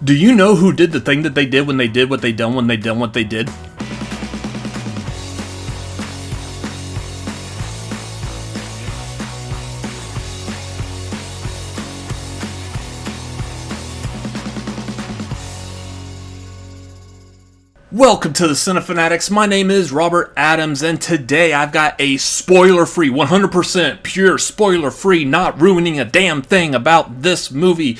Do you know who did the thing that they did when they did what they done when they done what they did? Welcome to the Cinefanatics. My name is Robert Adams, and today I've got a spoiler-free, 100% pure spoiler-free, not ruining a damn thing about this movie,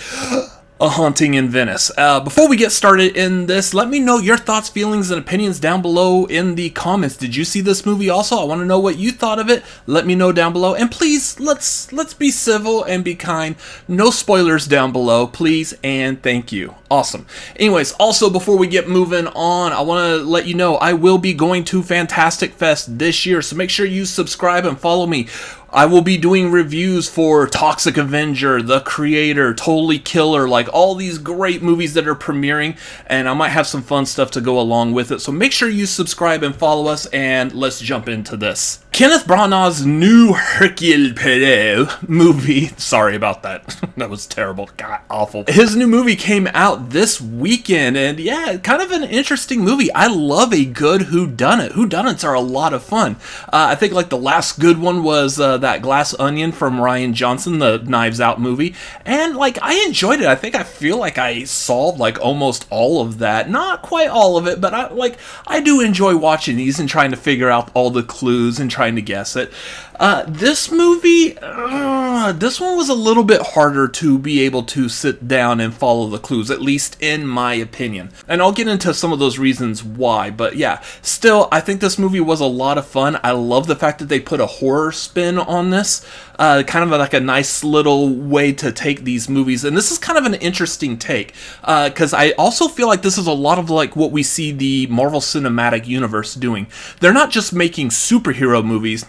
A Haunting in Venice. Before we get started in this, let me know your thoughts, feelings, and opinions down below in the comments. Did you see this movie also? I want to know what you thought of it. Let me know down below. And please, let's be civil and be kind. No spoilers down below, please, and thank you. Awesome. Anyways, also before we get moving on, I want to let you know I will be going to Fantastic Fest this year, so make sure you subscribe and follow me. I will be doing reviews for Toxic Avenger, The Creator, Totally Killer, like all these great movies that are premiering, and I might have some fun stuff to go along with it. So make sure you subscribe and follow us, and let's jump into this. Kenneth Branagh's new Hercule Poirot movie, sorry about that, that was terrible, god awful. His new movie came out this weekend, and yeah, kind of an interesting movie. I love a good whodunit. Whodunits are a lot of fun. I think like the last good one was that Glass Onion from Rian Johnson, the Knives Out movie, and like I enjoyed it. I feel like I solved like almost all of that, not quite all of it, but I do enjoy watching these and trying to figure out all the clues and trying to guess it. This movie, this one was a little bit harder to be able to sit down and follow the clues, at least in my opinion. And I'll get into some of those reasons why, but yeah, still, I think this movie was a lot of fun. I love the fact that they put a horror spin on this, kind of like a nice little way to take these movies, and this is kind of an interesting take, because I also feel like this is a lot of like what we see the Marvel Cinematic Universe doing. They're not just making superhero movies.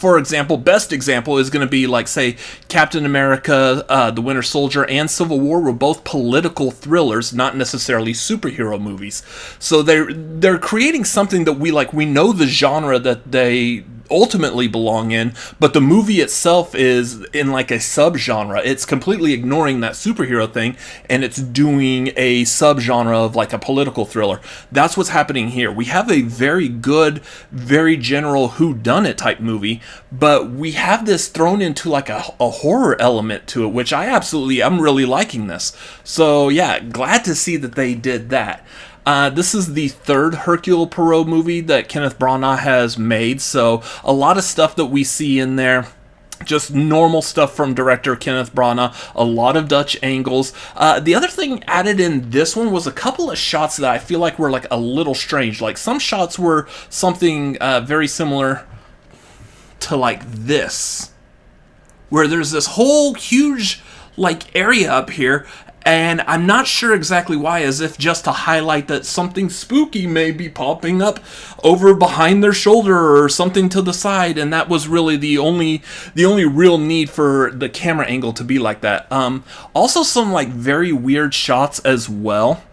For example, best example is going to be like, say, Captain America, The Winter Soldier, and Civil War were both political thrillers, not necessarily superhero movies. So they're creating something that we know the genre that they ultimately belong in, but the movie itself is in like a subgenre. It's completely ignoring that superhero thing, and it's doing a subgenre of like a political thriller. That's what's happening here. We have a very good, very general whodunit type movie, but we have this thrown into like a horror element to it, which I'm really liking this. So yeah, glad to see that they did that. This is the third Hercule Poirot movie that Kenneth Branagh has made, so a lot of stuff that we see in there, just normal stuff from director Kenneth Branagh, a lot of Dutch angles. The other thing added in this one was a couple of shots that I feel like were like a little strange. Like some shots were something very similar to like this, where there's this whole huge like area up here, and I'm not sure exactly why, as if just to highlight that something spooky may be popping up over behind their shoulder or something to the side, and that was really the only real need for the camera angle to be like that. Also some like very weird shots as well,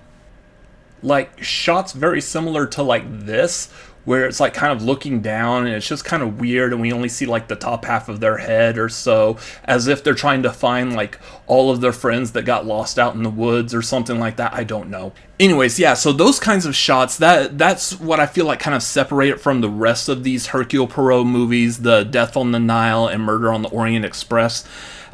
like shots very similar to like this, where it's like kind of looking down and it's just kind of weird, and we only see like the top half of their head or so, as if they're trying to find like all of their friends that got lost out in the woods or something like that. I don't know. Anyways, yeah, so those kinds of shots, that's what I feel like kind of separate it from the rest of these Hercule Poirot movies, the Death on the Nile and Murder on the Orient Express.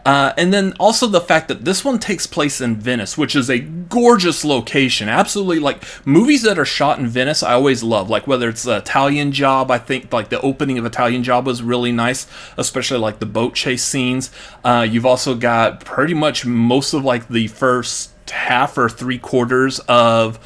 And then also the fact that this one takes place in Venice, which is a gorgeous location. Absolutely, like, movies that are shot in Venice, I always love. Like, whether it's Italian Job, I think, like, the opening of Italian Job was really nice, especially, like, the boat chase scenes. You've also got pretty much most of, like, the first half or 3/4 of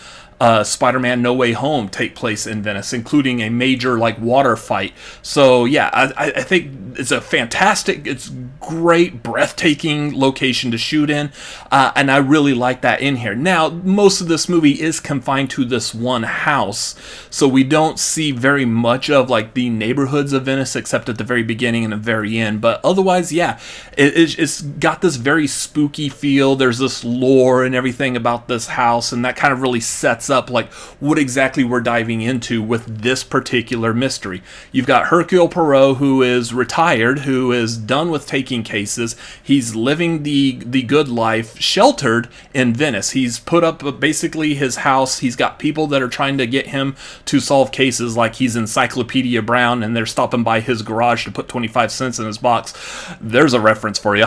Spider-Man No Way Home take place in Venice, including a major like water fight. So yeah, I think it's a fantastic, it's great, breathtaking location to shoot in, and I really like that in here. Now, most of this movie is confined to this one house, so we don't see very much of like the neighborhoods of Venice except at the very beginning and the very end. But otherwise, yeah, it's got this very spooky feel. There's this lore and everything about this house, and that kind of really sets up like what exactly we're diving into with this particular mystery. You've got Hercule Poirot, who is retired, who is done with taking cases. He's living the good life, sheltered in Venice. He's put up basically his house. He's got people that are trying to get him to solve cases, like he's Encyclopedia Brown, and they're stopping by his garage to put 25 cents in his box. There's a reference for you.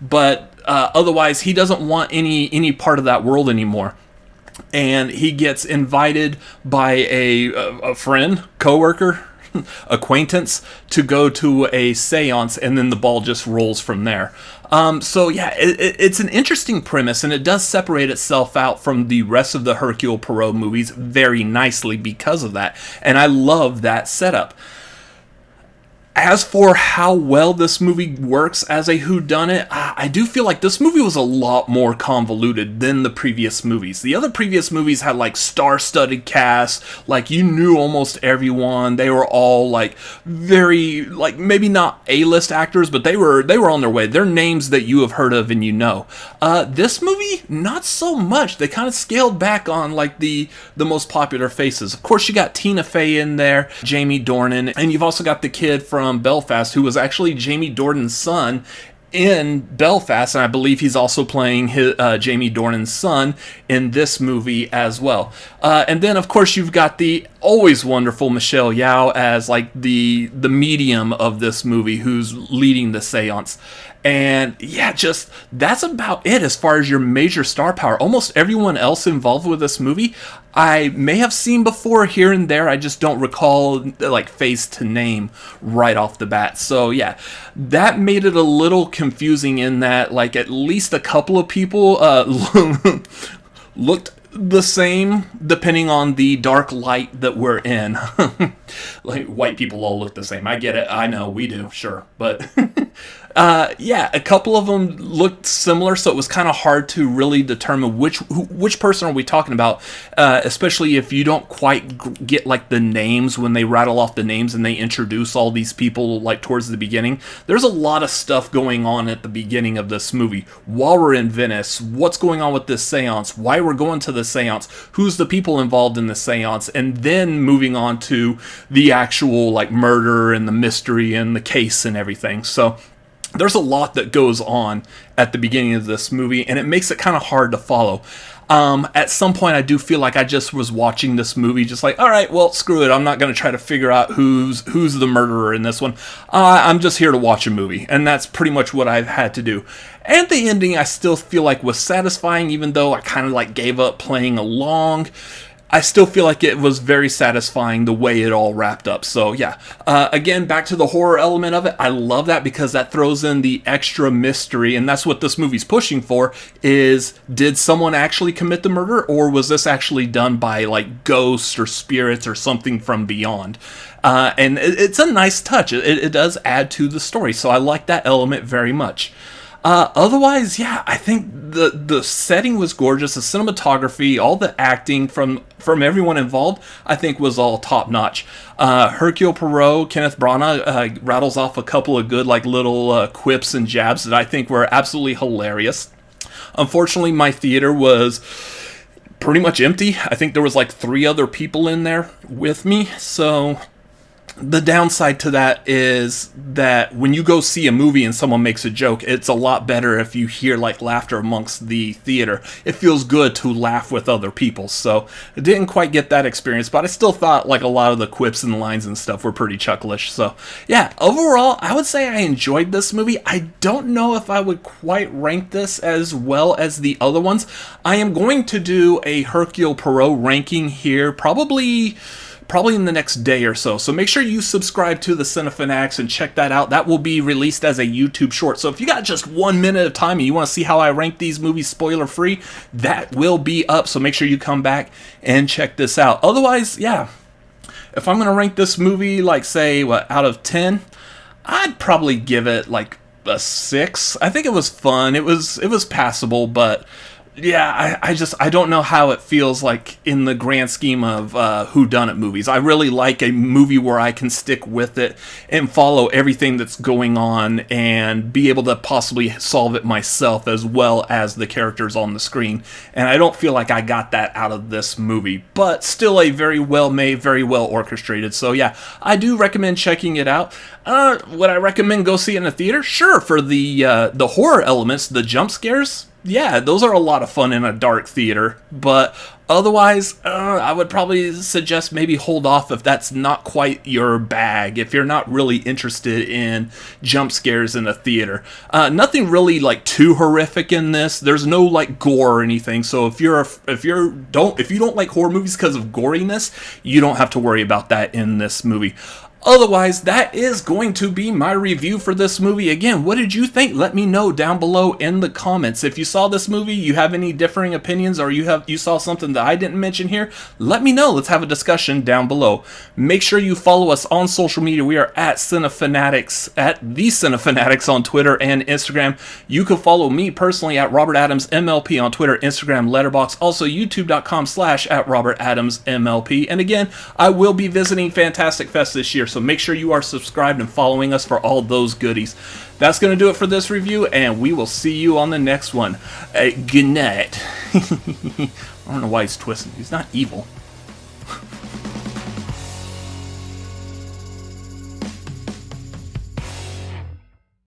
But otherwise, he doesn't want any part of that world anymore. And he gets invited by a friend, coworker, acquaintance, to go to a seance, and then the ball just rolls from there. So yeah, it's an interesting premise, and it does separate itself out from the rest of the Hercule Poirot movies very nicely because of that. And I love that setup. As for how well this movie works as a whodunit, I do feel like this movie was a lot more convoluted than the previous movies. The other previous movies had like star-studded casts, like you knew almost everyone. They were all like very, like maybe not A-list actors, but they were on their way. They're names that you have heard of and you know. This movie, not so much. They kind of scaled back on like the most popular faces. Of course, you got Tina Fey in there, Jamie Dornan, and you've also got the kid from Belfast, who was actually Jamie Dornan's son in Belfast, and I believe he's also playing Jamie Dornan's son in this movie as well. And then, of course, you've got the always wonderful Michelle Yeoh as like the medium of this movie, who's leading the seance. And yeah, just that's about it as far as your major star power. Almost everyone else involved with this movie I may have seen before here and there. I just don't recall like face to name right off the bat. So yeah, that made it a little confusing in that like at least a couple of people looked the same depending on the dark light that we're in. Like white people all look the same. I get it. I know we do. Sure. But yeah, a couple of them looked similar, so it was kind of hard to really determine which person are we talking about, especially if you don't quite get like the names when they rattle off the names and they introduce all these people like towards the beginning. There's a lot of stuff going on at the beginning of this movie. While we're in Venice, what's going on with this seance, why we're going to the seance, who's the people involved in the seance, and then moving on to the actual like murder and the mystery and the case and everything. So there's a lot that goes on at the beginning of this movie, and it makes it kind of hard to follow. At some point, I do feel like I just was watching this movie just like, all right, well, screw it. I'm not going to try to figure out who's the murderer in this one. I'm just here to watch a movie, and that's pretty much what I've had to do. And the ending, I still feel like was satisfying, even though I kind of like gave up playing along. I still feel like it was very satisfying the way it all wrapped up. So yeah, again, back to the horror element of it. I love that because that throws in the extra mystery, and that's what this movie's pushing for, is did someone actually commit the murder, or was this actually done by like ghosts or spirits or something from beyond? And it's a nice touch. It does add to the story, so I like that element very much. Otherwise, yeah, I think the setting was gorgeous. The cinematography, all the acting from everyone involved, I think was all top notch. Hercule Poirot, Kenneth Branagh rattles off a couple of good like little quips and jabs that I think were absolutely hilarious. Unfortunately, my theater was pretty much empty. I think there was like 3 other people in there with me, so the downside to that is that when you go see a movie and someone makes a joke, it's a lot better if you hear like laughter amongst the theater. It feels good to laugh with other people. So I didn't quite get that experience, but I still thought like a lot of the quips and lines and stuff were pretty chucklish. So yeah, overall, I would say I enjoyed this movie. I don't know if I would quite rank this as well as the other ones. I am going to do a Hercule Poirot ranking here probably in the next day or so. So make sure you subscribe to the Cinefanatics and check that out. That will be released as a YouTube short. So if you got just 1 minute of time and you want to see how I rank these movies spoiler free, that will be up. So make sure you come back and check this out. Otherwise, yeah, if I'm going to rank this movie, like say, out of 10, I'd probably give it like a 6. I think it was fun. It was passable, but yeah, I don't know how it feels like in the grand scheme of whodunit movies. I really like a movie where I can stick with it and follow everything that's going on and be able to possibly solve it myself as well as the characters on the screen. And I don't feel like I got that out of this movie, but still a very well made, very well orchestrated. So yeah, I do recommend checking it out. Would I recommend go see it in a theater? Sure, for the horror elements, the jump scares. Yeah, those are a lot of fun in a dark theater, but otherwise, I would probably suggest maybe hold off if that's not quite your bag, if you're not really interested in jump scares in a theater. Nothing really like too horrific in this. There's no like gore or anything, so if you don't like horror movies because of goriness, you don't have to worry about that in this movie. Otherwise, that is going to be my review for this movie. Again, what did you think? Let me know down below in the comments. If you saw this movie, you have any differing opinions, or you saw something that I didn't mention here, let me know. Let's have a discussion down below. Make sure you follow us on social media. We are at Cinefanatics, at the Cinefanatics on Twitter and Instagram. You can follow me personally at Robert Adams MLP on Twitter, Instagram, Letterboxd, also youtube.com/@RobertAdamsMLP. And again, I will be visiting Fantastic Fest this year, so make sure you are subscribed and following us for all those goodies. That's going to do it for this review, and we will see you on the next one. Good night. I don't know why he's twisting. He's not evil.